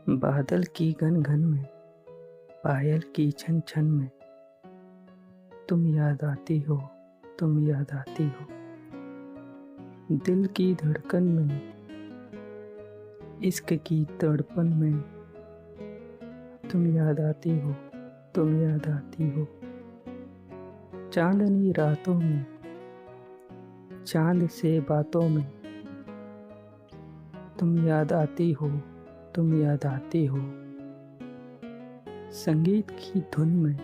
बादल की घन घन में, पायल की छन छन में, तुम याद आती हो, तुम याद आती हो। दिल की धड़कन में, इश्क की तड़पन में, तुम याद आती हो, तुम याद आती हो। चांदनी रातों में, चांद से बातों में, तुम याद आती हो, तुम याद आती हो। संगीत की धुन में,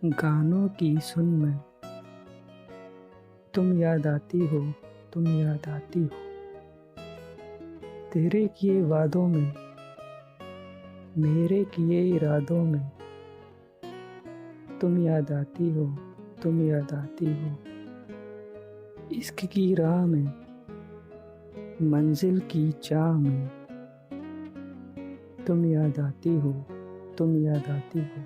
गानों की सुन में, तुम याद आती हो, तुम याद आती हो। तेरे किए वादों में, मेरे किए इरादों में, तुम याद आती हो, तुम याद आती हो। इश्क की राह में, मंजिल की चाह में, तुम याद आती हो, तुम याद आती हो।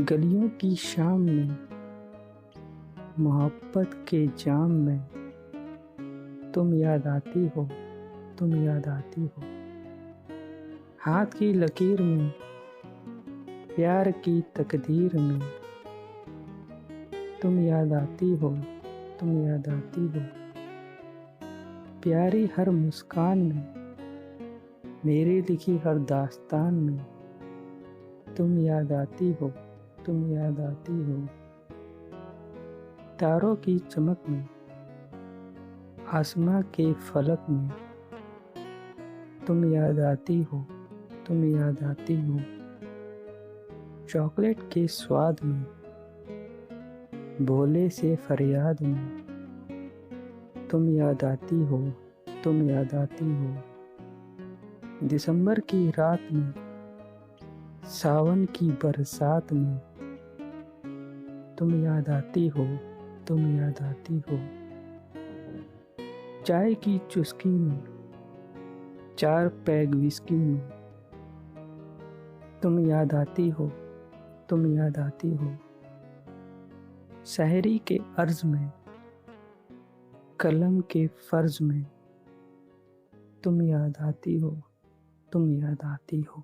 गलियों की शाम में, मोहब्बत के जाम में, तुम याद आती हो, तुम याद आती हो। हाथ की लकीर में, प्यार की तकदीर में, तुम याद आती हो, तुम याद आती हो। प्यारी हर मुस्कान में, मेरी लिखी हर दास्तान में, तुम याद आती हो, तुम याद आती हो। तारों की चमक में, आसमां के फलक में, तुम याद आती हो, तुम याद आती हो। चॉकलेट के स्वाद में, भोले से फरियाद में, तुम याद आती हो, तुम याद आती हो। दिसंबर की रात में, सावन की बरसात में, तुम याद आती हो, तुम याद आती हो। चाय की चुस्की में, 4 पैग विस्की में, तुम याद आती हो, तुम याद आती हो। शायरी के अर्ज में, कलम के फर्ज में, तुम याद आती हो, तुम याद आती हो।